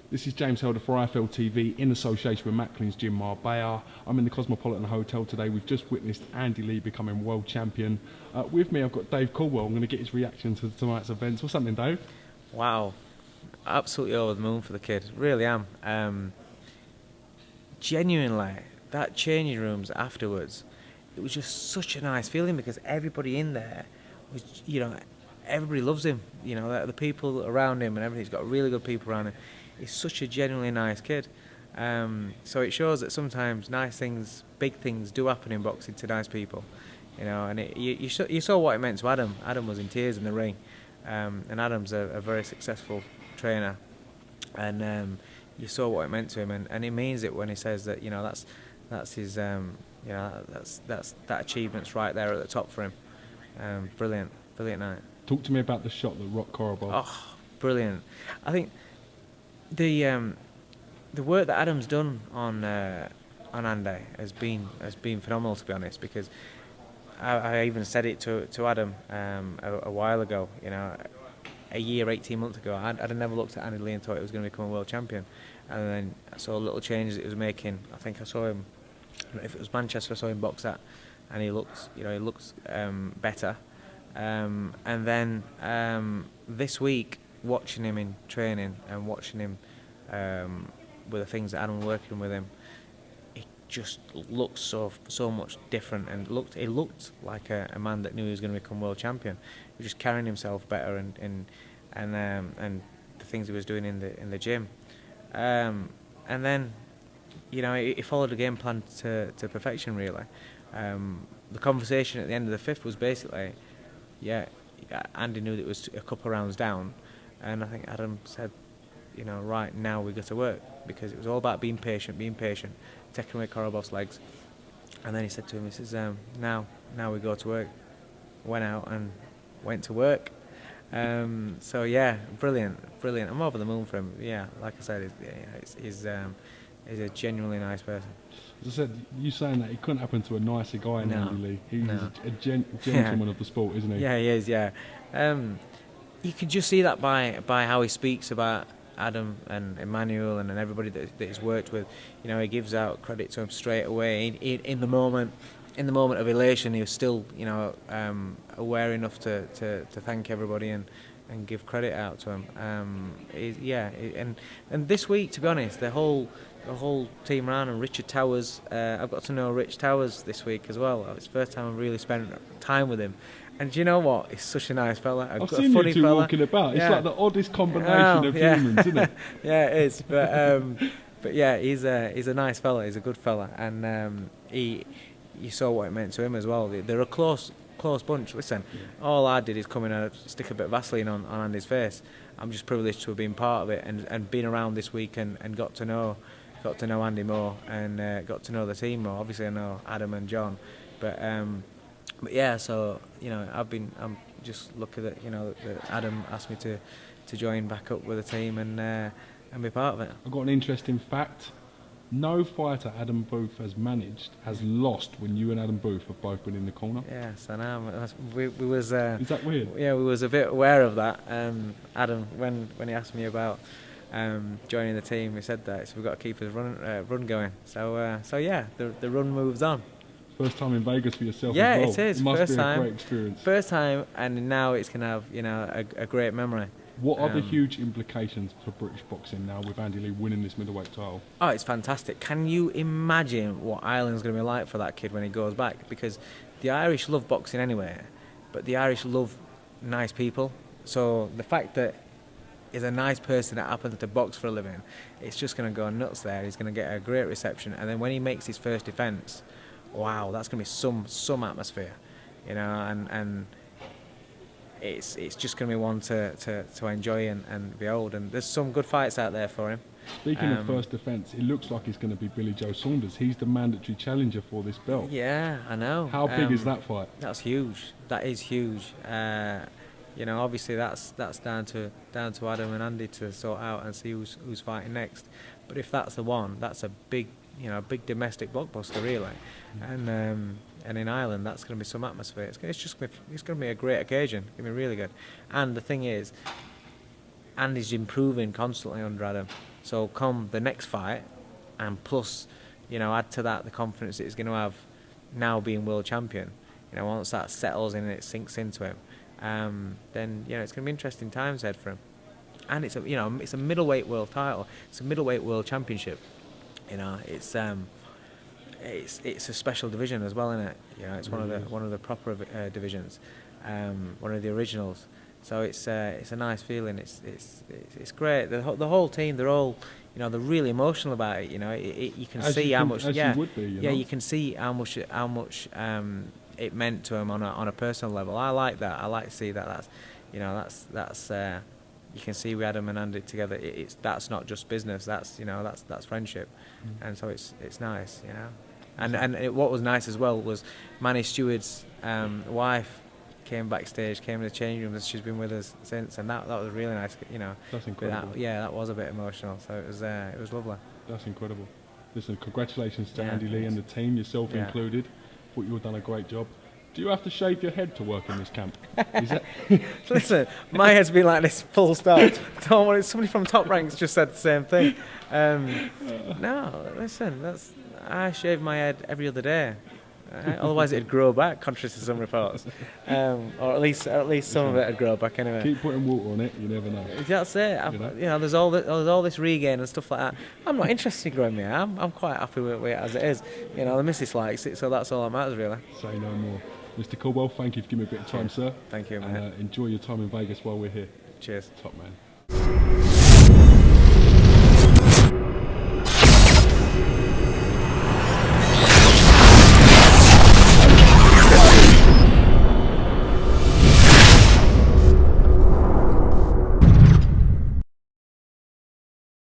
This is James Helder for IFL TV in association with Macklin's Gym Marbella. I'm in the Cosmopolitan Hotel today. We've just witnessed Andy Lee becoming world champion. With me, I've got Dave Coldwell. I'm going to get his reaction to tonight's events. What's something, Dave? Wow, absolutely over the moon for the kid. Really am. Genuinely, that changing rooms afterwards, it was just such a nice feeling because everybody in there was, everybody loves him. The people around him and everything. He's got really good people around him. He's such a genuinely nice kid. So it shows that sometimes nice things, big things do happen in boxing to nice people. And you saw what it meant to Adam. Adam was in tears in the ring. And Adam's a very successful trainer. And you saw what it meant to him. And he means it when he says that, that's his, that achievement's right there at the top for him. Brilliant night. Talk to me about the shot that rocked Coldwell. Oh, brilliant. I think the work that Adam's done on Andy has been phenomenal, to be honest, because I even said it to Adam a while ago, a year, 18 months ago. I'd never looked at Andy Lee and thought he was going to become a world champion, and then I saw little changes it was making. I think I saw him, if it was Manchester, I saw him box at, and he looks better. And then this week, watching him in training and watching him with the things that Adam working with him, it just looks so much different, and he looked like a man that knew he was going to become world champion. He was just carrying himself better, and the things he was doing in the gym, and then he followed the game plan to perfection, really. The conversation at the end of the fifth was basically, Andy knew that it was a couple of rounds down, and I think Adam said, right now we got to work, because it was all about being patient, taking away Korobov's legs. And then he said to him, he says, now we go to work. Went out and went to work. So yeah, brilliant. I'm over the moon for him. Yeah, like I said, he's a genuinely nice person. As I said, you saying that it couldn't happen to a nicer guy than Andy Lee. He's a gentleman of the sport, isn't he? Yeah, he is. Yeah, you can just see that by how he speaks about Adam and Emmanuel and everybody that he's worked with. He gives out credit to him straight away. In the moment of elation, he was still aware enough to thank everybody and give credit out to him. And this week, to be honest, the whole team around, and Richard Towers, I've got to know Rich Towers this week as well. It's the first time I've really spent time with him. And do you know what? He's such a nice fella. I've seen you two walking about. It's like the oddest combination of humans, isn't it? Yeah, it is. But yeah, he's a nice fella. He's a good fella, and you saw what it meant to him as well. They're a close bunch. Listen, all I did is come in and stick a bit of Vaseline on Andy's face. I'm just privileged to have been part of it and been around this week and got to know Andy more and got to know the team more. Obviously, I know Adam and John, but yeah. So I'm just lucky that that Adam asked me to join back up with the team and be part of it. I've got an interesting fact. No fighter Adam Booth has managed has lost when you and Adam Booth have both been in the corner. Yes, I know. We was. Is that weird? Yeah, we was a bit aware of that. Adam, when he asked me about joining the team, he said that, so we've got to keep his run going. So yeah, the run moves on. First time in Vegas for yourself. Yeah, as well. it is. It must First be time. a great experience. First time, and now it's gonna have a great memory. What are the huge implications for British boxing now with Andy Lee winning this middleweight title? Oh, it's fantastic. Can you imagine what Ireland's going to be like for that kid when he goes back? Because the Irish love boxing anyway, but the Irish love nice people. So the fact that he's a nice person that happens to box for a living, it's just going to go nuts there. He's going to get a great reception. And then when he makes his first defence, wow, that's going to be some atmosphere, and it's just going to be one to enjoy and behold. And there's some good fights out there for him. Speaking of first defence, it looks like it's going to be Billy Joe Saunders. He's the mandatory challenger for this belt. Yeah, I know. How big is that fight? That's huge. That is huge. Obviously that's down to Adam and Andy to sort out and see who's fighting next. But if that's the one, that's a big domestic blockbuster, really. And in Ireland, that's going to be some atmosphere. It's going to be a great occasion. It's going to be really good. And the thing is, and he's improving constantly under Adam. So come the next fight, and plus, add to that the confidence that he's going to have now being world champion. Once that settles in and it sinks into him, then it's going to be interesting times ahead for him. And it's a middleweight world title. It's a middleweight world championship. It's a special division as well, isn't it? It's one of the proper divisions, one of the originals. So it's a nice feeling. It's great. The whole team, they're all, they're really emotional about it. You can see how much. Yeah, you would be, you can see how much it meant to them on a personal level. I like that. I like to see that. That's you can see we had them and Andy together. That's not just business. That's friendship, and so it's nice. What was nice as well was Manny Steward's wife came backstage, came in the changing room, and she's been with us since, and that was really nice. That's incredible. That was a bit emotional. So it was lovely. That's incredible. Listen, congratulations to Yeah, Andy Lee and the team, yourself Yeah. included. Thought you've done a great job. Do you have to shave your head to work in this camp? Is that Listen, my head's been like this full stop. Don't worry, somebody from Top Ranks just said the same thing. No, listen, I shave my head every other day. Otherwise it'd grow back, contrary to some reports. Or at least some of it would grow back anyway. keep putting water on it? You never know. That's it. There's all this regain and stuff like that. I'm not interested in growing my hair. I'm quite happy with it as it is. The missus likes it, so that's all that matters really. Say no more. Mr. Coldwell, thank you for giving me a bit of time, sir. Thank you, And mate. enjoy your time in Vegas while we're here. Cheers. Top man.